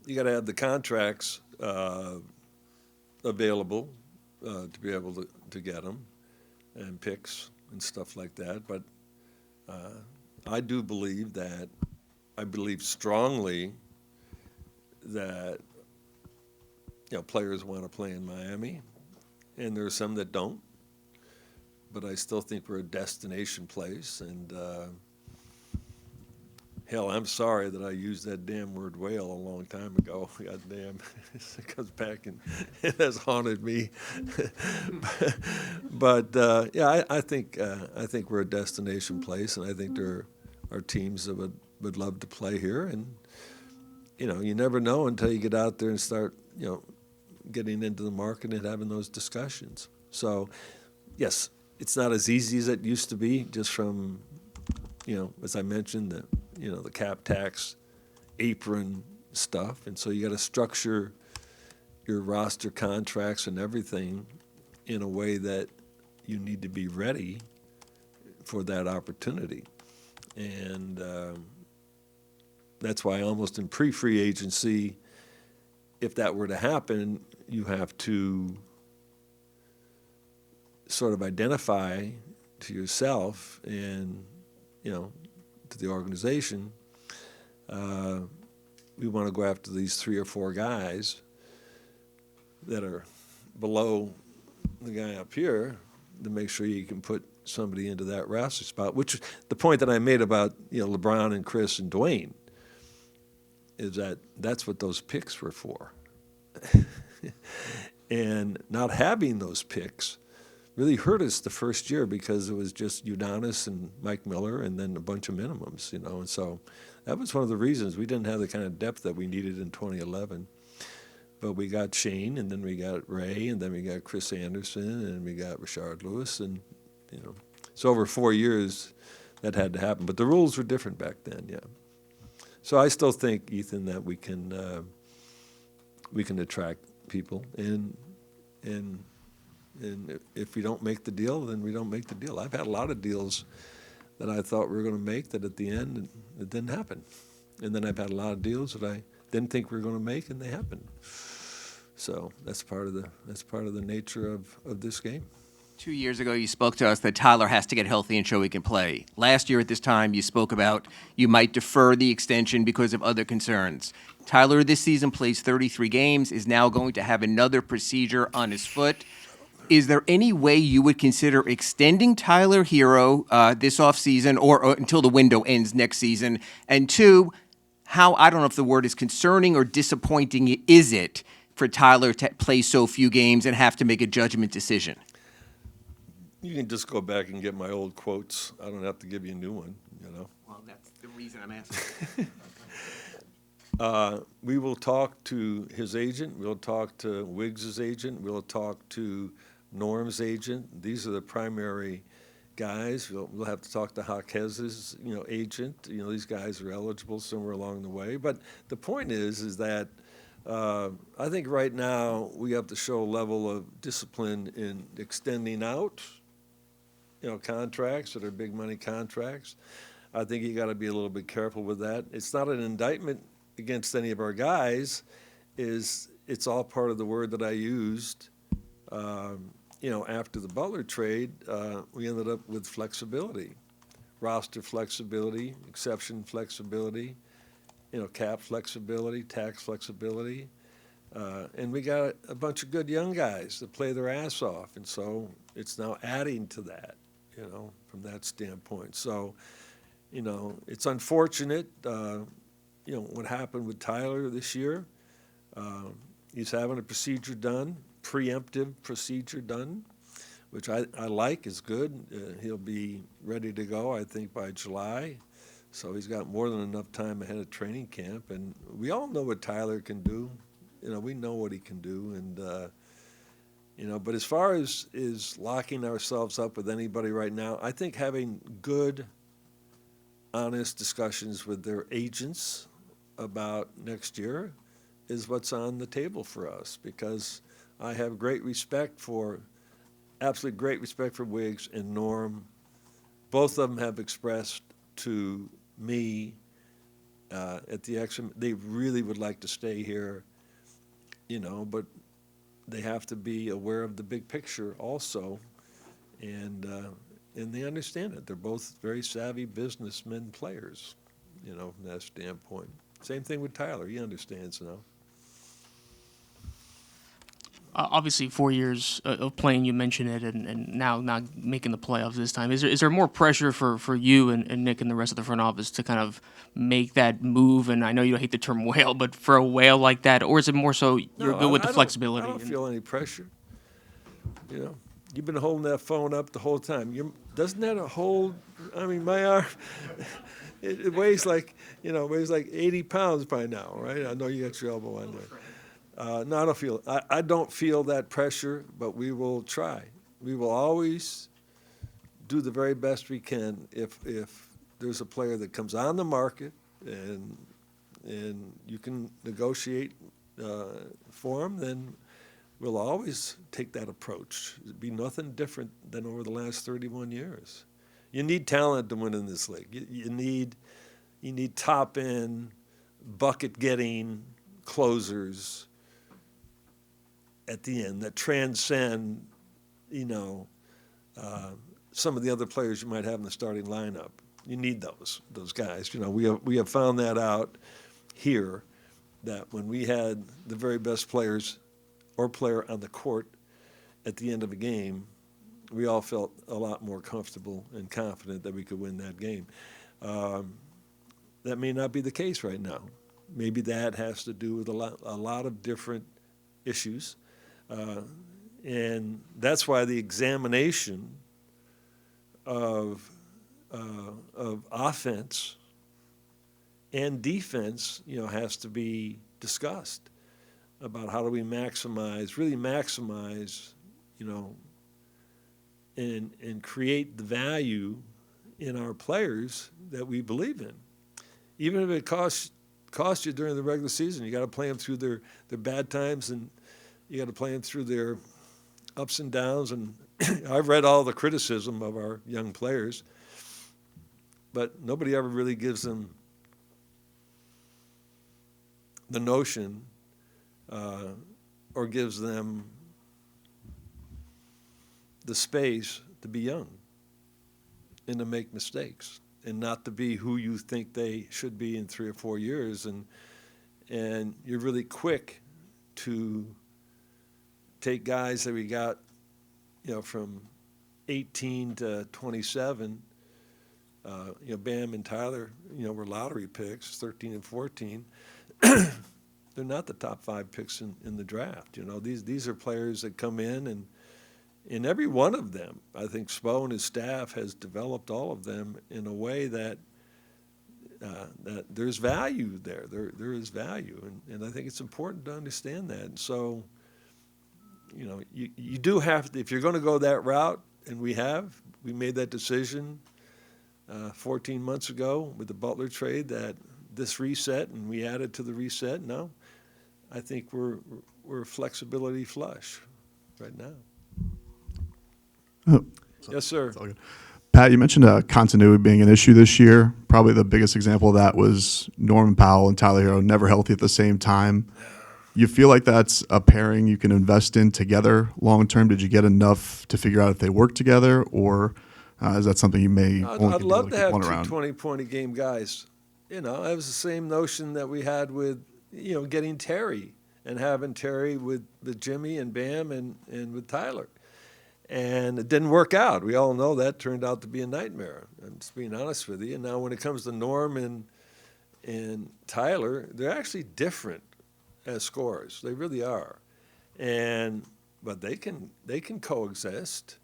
You got to have the contracts available to be able to get them, and picks and stuff like that. But I believe strongly that players want to play in Miami, and there are some that don't. But I still think we're a destination place, and hell, I'm sorry that I used that damn word whale a long time ago. God damn, it comes back and it has haunted me. but I think we're a destination place, and I think there are teams that would love to play here. And you never know until you get out there and start getting into the market and having those discussions. So, yes, it's not as easy as it used to be, just from as I mentioned, the cap tax, apron stuff. And so you got to structure your roster contracts and everything in a way that you need to be ready for that opportunity. And that's why almost in pre-free agency, if that were to happen, you have to sort of identify to yourself and to the organization, we want to go after these 3 or 4 guys that are below the guy up here to make sure you can put somebody into that roster spot, which the point that I made about LeBron and Chris and Dwayne is that's what those picks were for. And not having those picks really hurt us the first year, because it was just Udonis and Mike Miller and then a bunch of minimums, and so that was one of the reasons we didn't have the kind of depth that we needed in 2011. But we got Shane, and then we got Ray, and then we got Chris Anderson, and we got Rashard Lewis, and so over 4 years that had to happen. But the rules were different back then, yeah. So I still think, Ethan, that we can attract people, and if we don't make the deal, then we don't make the deal. I've had a lot of deals that I thought we were going to make that at the end it didn't happen, and then I've had a lot of deals that I didn't think we were going to make, and they happened. So that's part of the nature of this game. 2 years ago, you spoke to us that Tyler has to get healthy and show he can play. Last year at this time, you spoke about you might defer the extension because of other concerns. Tyler this season plays 33 games, is now going to have another procedure on his foot. Is there any way you would consider extending Tyler Hero this offseason or until the window ends next season? And 2, how, I don't know if the word is concerning or disappointing is it for Tyler to play so few games and have to make a judgment decision? You can just go back and get my old quotes. I don't have to give you a new one, you know. Well, that's the reason I'm asking. We will talk to his agent. We'll talk to Wiggs's agent. We'll talk to Norm's agent. These are the primary guys. We'll have to talk to Jaquez's, agent. These guys are eligible somewhere along the way. But the point is that I think right now we have to show a level of discipline in extending out, contracts that are big money contracts. I think you got to be a little bit careful with that. It's not an indictment against any of our guys. It's all part of the word that I used. After the Butler trade, we ended up with flexibility, roster flexibility, exception flexibility, cap flexibility, tax flexibility. And we got a bunch of good young guys that play their ass off. And so it's now adding to that, from that standpoint. So, it's unfortunate, what happened with Tyler this year. He's having a procedure done, preemptive procedure done, which I like, is good. He'll be ready to go, I think, by July. So he's got more than enough time ahead of training camp. And we all know what Tyler can do. We know what he can do. And, but as far as locking ourselves up with anybody right now, I think having good, honest discussions with their agents about next year is what's on the table for us, because I have absolute great respect for Wiggs and Norm. Both of them have expressed to me at the Exum, they really would like to stay here, but they have to be aware of the big picture also, and they understand it. They're both very savvy businessmen players, from that standpoint. Same thing with Tyler. He understands now. Obviously, 4 years of playing, you mentioned it, and now not making the playoffs this time. Is there more pressure for you and Nick and the rest of the front office to kind of make that move? And I know you don't hate the term whale, but for a whale like that, or is it more so you're good with the flexibility? I don't feel any pressure. You've been holding that phone up the whole time. Doesn't that hold? I mean, my arm, it weighs like 80 pounds by now, right? I know you got your elbow on there. No, I don't feel that pressure, but we will try. We will always do the very best we can. If there's a player that comes on the market and you can negotiate for him, then we'll always take that approach. It'd be nothing different than over the last 31 years. You need talent to win in this league. You need top end, bucket getting closers at the end that transcend, some of the other players you might have in the starting lineup. You need those guys. We have found that out here, that when we had the very best players or player on the court at the end of a game, we all felt a lot more comfortable and confident that we could win that game. That may not be the case right now. Maybe that has to do with a lot of different issues. And that's why the examination of offense and defense, has to be discussed about how do we really maximize, and create the value in our players that we believe in. Even if it costs you during the regular season, you got to play them through their bad times, and you got to play them through their ups and downs. And I've read all the criticism of our young players, but nobody ever really gives them the notion or gives them the space to be young and to make mistakes and not to be who you think they should be in 3 or 4 years. And you're really quick to take guys that we got, from 18 to 27, Bam and Tyler, were lottery picks, 13 and 14. they're not the top 5 picks in the draft. You know, these are players that come in and every one of them, I think Spo and his staff has developed all of them in a way that that there's value there. There is value, and I think it's important to understand that. And so, you know, you do have to, if you're going to go that route, and we made that decision 14 months ago with the Butler trade, that this reset, and we added to the reset. No, I think we're flexibility flush right now. Oh, Yes, sir. it's all good. Pat, you mentioned continuity being an issue this year. Probably the biggest example of that was Norman Powell and Tyler Hero never healthy at the same time. You feel like that's a pairing you can invest in together long term? Did you get enough to figure out if they work together, or is that something you may only I'd be love able to keep have one two around? 20-point a game guys. You know, it was the same notion that we had with, you know, getting Terry and having Terry with Jimmy and Bam and with Tyler. And it didn't work out. We all know that turned out to be a nightmare. I'm just being honest with you. And now when it comes to Norm and Tyler, they're actually different as scorers. They really are. But they can coexist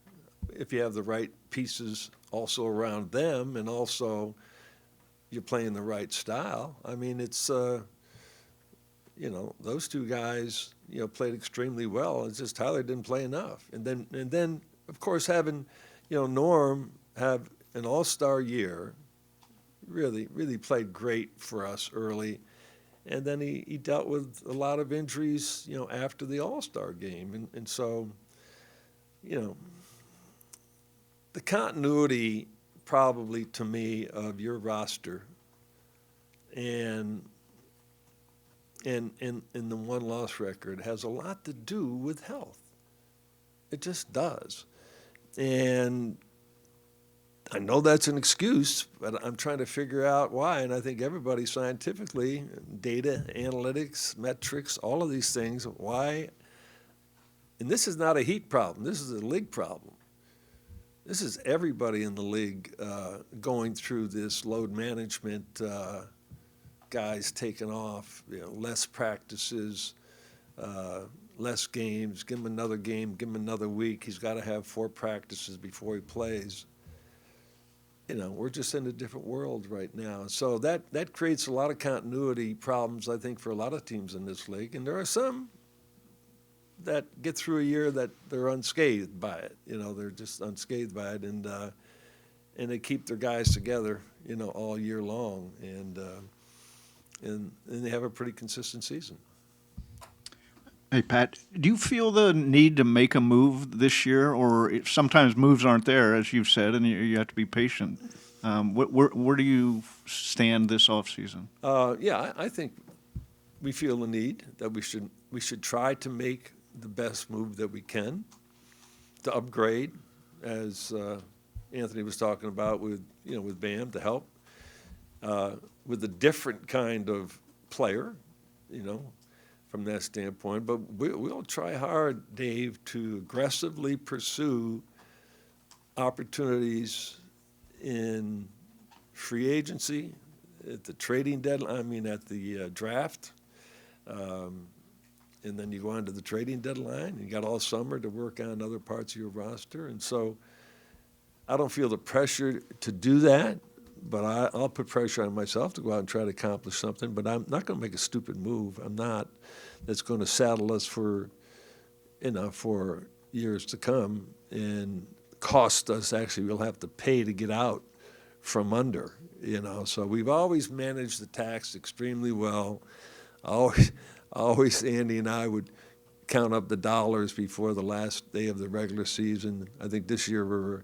if you have the right pieces also around them, and also you're playing the right style. I mean, it's you know, those two guys, you know, played extremely well. It's just Tyler didn't play enough. And then of course having, you know, Norm have an all-star year, really played great for us early. And then he dealt with a lot of injuries, you know, after the all-star game. And so, you know, the continuity probably to me of your roster and the one-loss record has a lot to do with health. It just does. And I know that's an excuse, but I'm trying to figure out why. And I think everybody scientifically, data, analytics, metrics, all of these things, why. And this is not a Heat problem. This is a league problem. This is everybody in the league going through this load management, guys taking off, you know, less practices, less games, give him another game, give him another week. He's got to have 4 practices before he plays. You know, we're just in a different world right now. So that creates a lot of continuity problems, I think, for a lot of teams in this league. And there are some that get through a year that they're unscathed by it. You know, they're just unscathed by it, and they keep their guys together, you know, all year long, and they have a pretty consistent season. Hey, Pat, do you feel the need to make a move this year, or sometimes moves aren't there, as you've said, and you have to be patient? Where do you stand this offseason? Yeah, I think we feel the need that we should try to make the best move that we can to upgrade, as Anthony was talking about with Bam, to help with a different kind of player, you know, from that standpoint. But we'll try hard, Dave, to aggressively pursue opportunities in free agency, at the trading deadline, at the draft. And then you go on to the trading deadline, and you got all summer to work on other parts of your roster. And so I don't feel the pressure to do that, but I'll put pressure on myself to go out and try to accomplish something. But I'm not going to make a stupid move. I'm not. That's going to saddle us for years to come and cost us. Actually, we'll have to pay to get out from under. You know, so we've always managed the tax extremely well. Always, Andy and I would count up the dollars before the last day of the regular season. I think this year we're,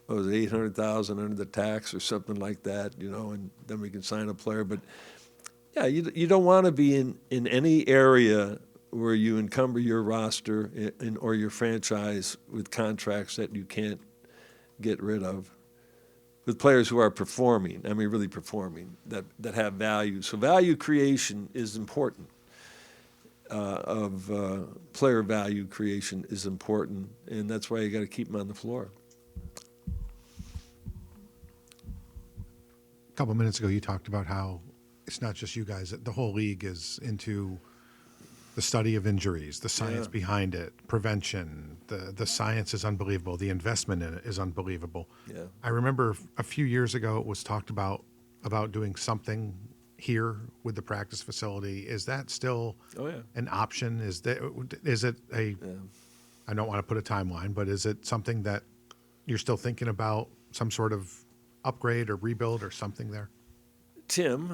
what was it, 800,000 under the tax or something like that, you know, and then we can sign a player. But yeah, you don't want to be in any area where you encumber your roster or your franchise with contracts that you can't get rid of, with players who are performing, really performing, that have value. So value creation is important. Player value creation is important, and that's why you got to keep them on the floor. A couple minutes ago, you talked about how it's not just you guys, the whole league is into the study of injuries, the science Yeah. behind it, prevention. The science is unbelievable. The investment in it is unbelievable. Yeah. I remember a few years ago it was talked about doing something here with the practice facility. Is that still Oh, yeah. an option? Is it a I don't want to put a timeline, but is it something that you're still thinking about, some sort of upgrade or rebuild or something there? Tim,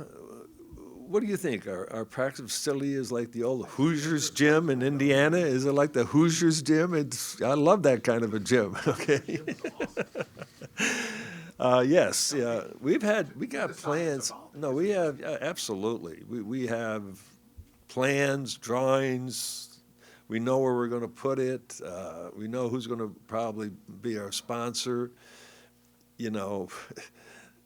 what do you think? Our practice facility is like the old Hoosiers gym in Indiana? Is it like the Hoosiers gym? I love that kind of a gym, okay? Yes, yeah. We got plans. No, we have, absolutely. We have plans, drawings. We know where we're going to put it. We know who's going to probably be our sponsor, you know.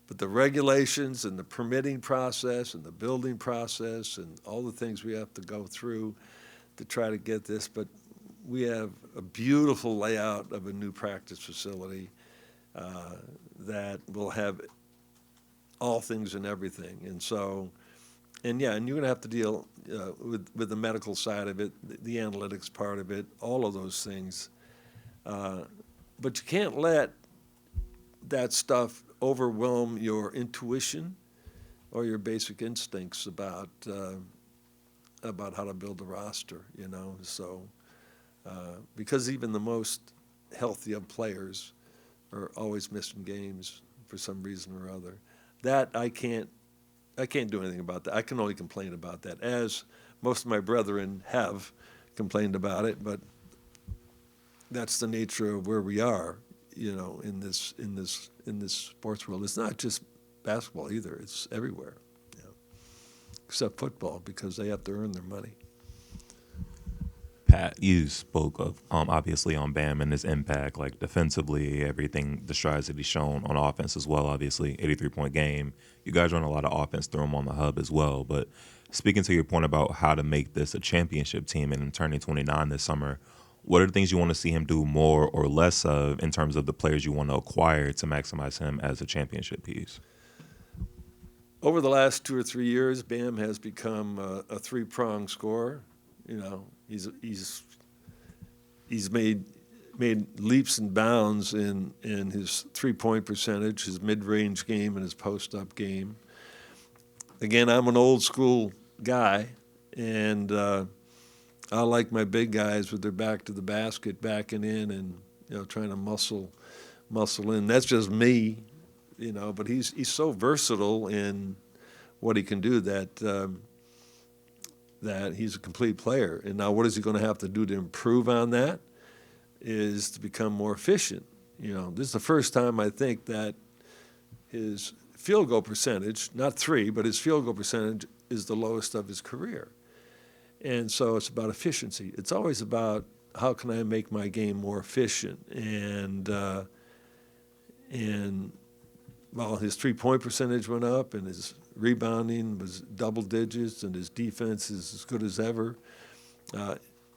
But the regulations and the permitting process and the building process and all the things we have to go through to try to get this. But we have a beautiful layout of a new practice facility that will have all things and everything. And so, and yeah, and you're going to have to deal with the medical side of it, the analytics part of it, all of those things. But you can't let that stuff overwhelm your intuition or your basic instincts about how to build a roster, you know. So because even the most healthy of players are always missing games for some reason or other. That I can't do anything about that. I can only complain about that, as most of my brethren have complained about it. But that's the nature of where we are, you know, in this sports world. It's not just basketball either. It's everywhere, you know, except football, because they have to earn their money. Pat, you spoke of obviously on Bam and his impact, like defensively, everything, the strides that he's shown on offense as well. Obviously, 83-point game. You guys run a lot of offense through him on the hub as well. But speaking to your point about how to make this a championship team, and him turning 29 this summer, what are the things you want to see him do more or less of in terms of the players you want to acquire to maximize him as a championship piece? Over the last 2 or 3 years, Bam has become a three-pronged scorer. You know, he's made leaps and bounds in his three-point percentage, his mid-range game, and his post-up game. Again, I'm an old-school guy, and I like my big guys with their back to the basket, backing in, and you know, trying to muscle in. That's just me, you know. But he's so versatile in what he can do that he's a complete player. And now, what is he going to have to do to improve on that? Is to become more efficient. You know, this is the first time I think that his field goal percentage, not three, but his field goal percentage is the lowest of his career. And so it's about efficiency. It's always about how can I make my game more efficient. And while his three-point percentage went up and his rebounding was double digits and his defense is as good as ever,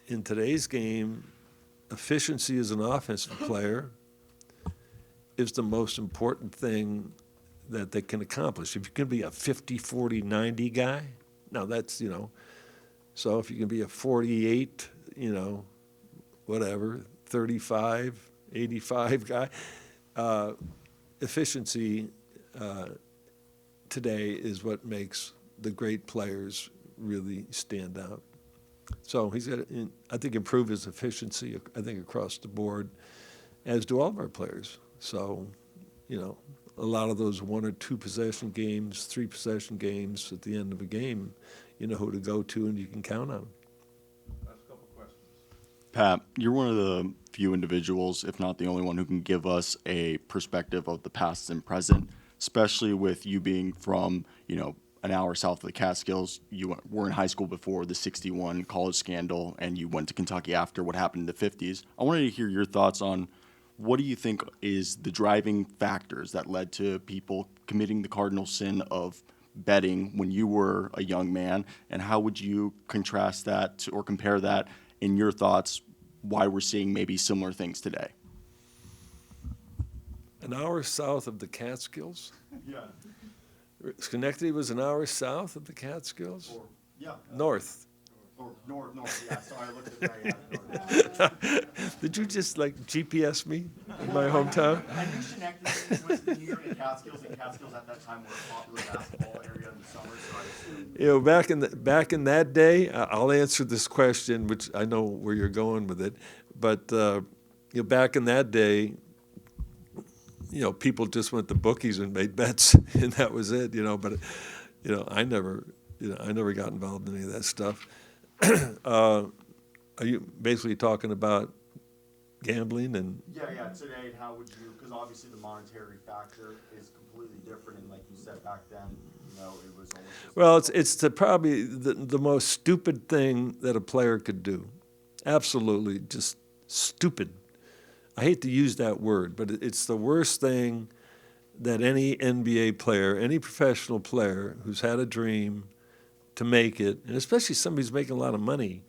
in today's game, efficiency as an offensive player is the most important thing that they can accomplish. If you can be a 50, 40, 90 guy, now that's, you know, so if you can be a 48, you know, whatever, 35, 85 guy, efficiency today is what makes the great players really stand out. So he's got to, I think, improve his efficiency, I think, across the board, as do all of our players. So, you know, a lot of those 1 or 2 possession games, 3 possession games at the end of a game, you know who to go to and you can count on them. Pat, you're one of the few individuals, if not the only one, who can give us a perspective of the past and present, especially with you being from, you know, an hour south of the Catskills. You were in high school before the '61 college scandal, and you went to Kentucky after what happened in the '50s. I wanted to hear your thoughts on what do you think is the driving factors that led to people committing the cardinal sin of betting when you were a young man, and how would you contrast that or compare that in your thoughts why we're seeing maybe similar things today? An hour south of the Catskills? Yeah. Schenectady was an hour south of the Catskills? Yeah. North. Or north, yeah. Sorry, I looked at that. Did you just like GPS me in my hometown? I knew Schenectady was near the Catskills, and Catskills at that time were a popular basketball area in the summer, so I assumed. You know, back in that day, I'll answer this question, which I know where you're going with it, but you know, back in that day, you know, people just went to bookies and made bets, and that was it. You know, but you know, I never got involved in any of that stuff. Are you basically talking about gambling and? Yeah. Today, how would you? Because obviously the monetary factor is completely different, and like you said back then, you know, it was almost. Just Well, it's probably the most stupid thing that a player could do. Absolutely, just stupid. I hate to use that word, but it's the worst thing that any NBA player, any professional player who's had a dream to make it, and especially somebody who's making a lot of money,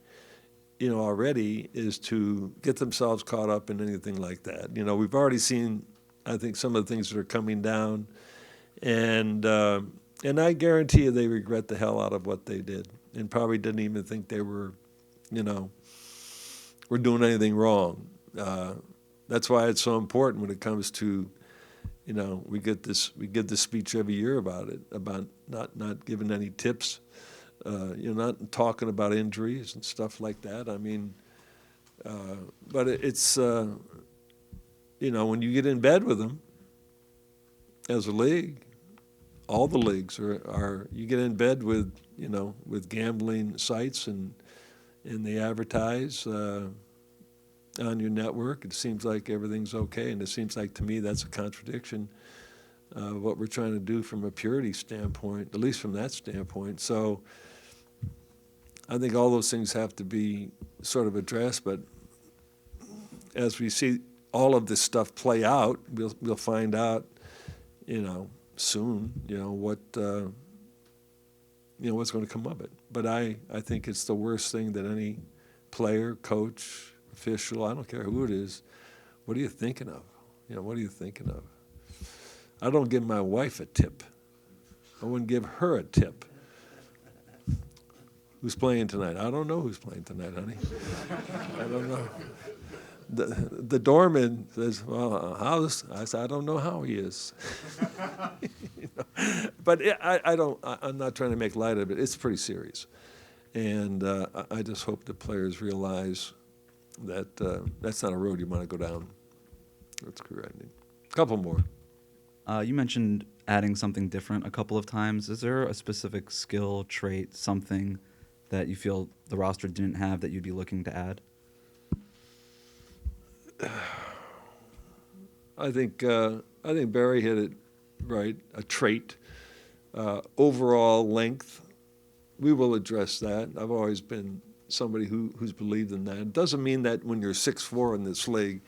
you know, already, is to get themselves caught up in anything like that. You know, we've already seen, I think, some of the things that are coming down, and I guarantee you they regret the hell out of what they did, and probably didn't even think they were, you know, were doing anything wrong. That's why it's so important when it comes to, you know, we give this speech every year about it, about not giving any tips. You know, not talking about injuries and stuff like that. I mean, but it's, you know, when you get in bed with them as a league, all the leagues are you get in bed with, you know, with gambling sites and they advertise on your network. It seems like everything's okay, and it seems like to me that's a contradiction of what we're trying to do from a purity standpoint, at least from that standpoint. So I think all those things have to be sort of addressed, but as we see all of this stuff play out, we'll find out, you know, soon, you know, what you know, what's going to come of it. But I think it's the worst thing that any player, coach, official, I don't care who it is, what are you thinking of? You know, what are you thinking of? I don't give my wife a tip. I wouldn't give her a tip. Who's playing tonight? I don't know who's playing tonight, honey. I don't know. The doorman says, well, how's? I said, I don't know how he is. You know? But I'm not trying to make light of it. It's pretty serious. And I just hope the players realize that that's not a road you want to go down. That's correct. A couple more. You mentioned adding something different a couple of times. Is there a specific skill, trait, something that you feel the roster didn't have that you'd be looking to add? I think Barry hit it right. A trait, overall length. We will address that. I've always been somebody who's believed in that. It doesn't mean that when you're 6'4" in this league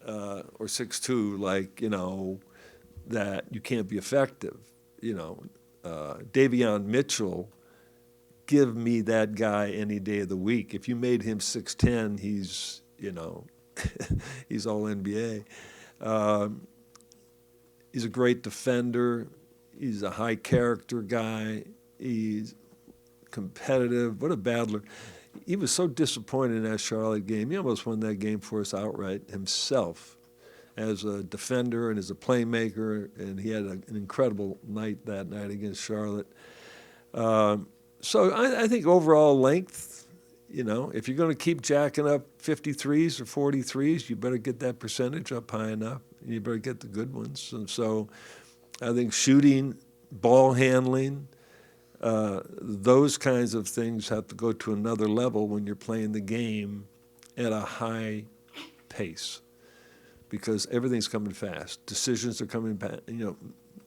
or 6'2", like, you know, that you can't be effective. You know, Davion Mitchell. Give me that guy any day of the week. If you made him 6'10", he's, you know, he's all NBA. He's a great defender. He's a high character guy. He's competitive. What a battler. He was so disappointed in that Charlotte game. He almost won that game for us outright himself as a defender and as a playmaker, and he had an incredible night that night against Charlotte. So I think overall length, you know, if you're going to keep jacking up 53s or 43s, you better get that percentage up high enough. And you better get the good ones. And so I think shooting, ball handling, those kinds of things have to go to another level when you're playing the game at a high pace, because everything's coming fast. Decisions are coming, you know,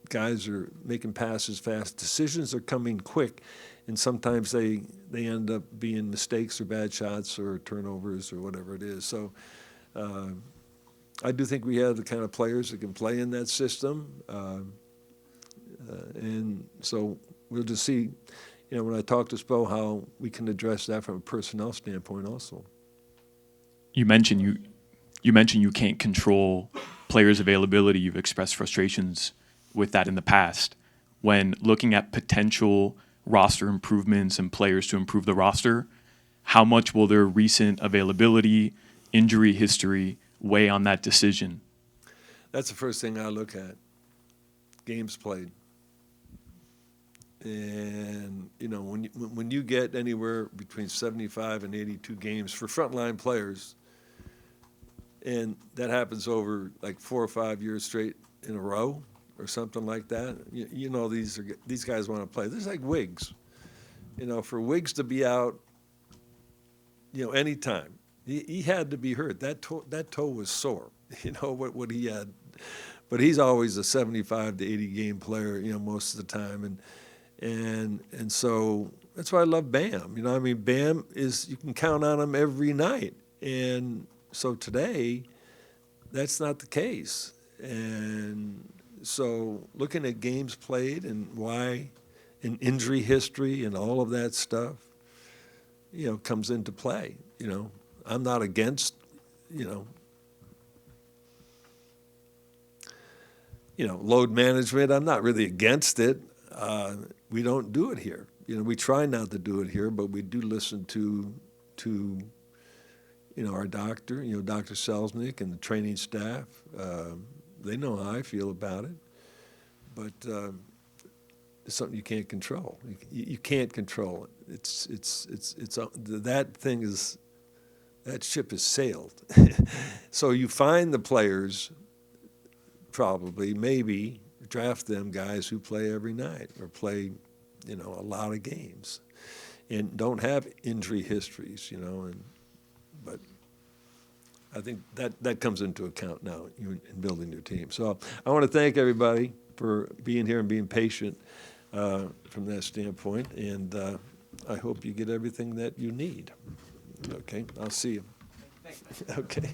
guys are making passes fast. Decisions are coming quick. And sometimes they end up being mistakes or bad shots or turnovers or whatever it is. So I do think we have the kind of players that can play in that system. And so we'll just see, you know, when I talk to Spo, how we can address that from a personnel standpoint also. You mentioned you can't control players' availability. You've expressed frustrations with that in the past. when looking at potential roster improvements and players to improve the roster, how much will their recent availability, injury history weigh on that decision? That's the first thing I look at. Games played. And, you know, when you get anywhere between 75 and 82 games for frontline players, and that happens over like 4 or 5 years straight in a row or something like that, you know these guys want to play. This is like Wiggs. You know, for Wiggs to be out, you know, anytime, he had to be hurt. That toe was sore, you know, what he had. But he's always a 75 to 80 game player, you know, most of the time. And so that's why I love Bam. You know, I mean, Bam is, you can count on him every night. And so today, that's not the case. And so looking at games played and why, and injury history and all of that stuff, you know, comes into play. You know, I'm not against, you know, load management. I'm not really against it. We don't do it here. You know, we try not to do it here, but we do listen to you know, our doctor, you know, Dr. Selznick and the training staff. They know how I feel about it, but it's something you can't control. You can't control it. It's that thing is, that ship has sailed. So you find the players, probably, maybe, draft them guys who play every night or play, you know, a lot of games and don't have injury histories, you know, but I think that comes into account now in building your team. So I want to thank everybody for being here and being patient from that standpoint, and I hope you get everything that you need. Okay, I'll see you. Okay.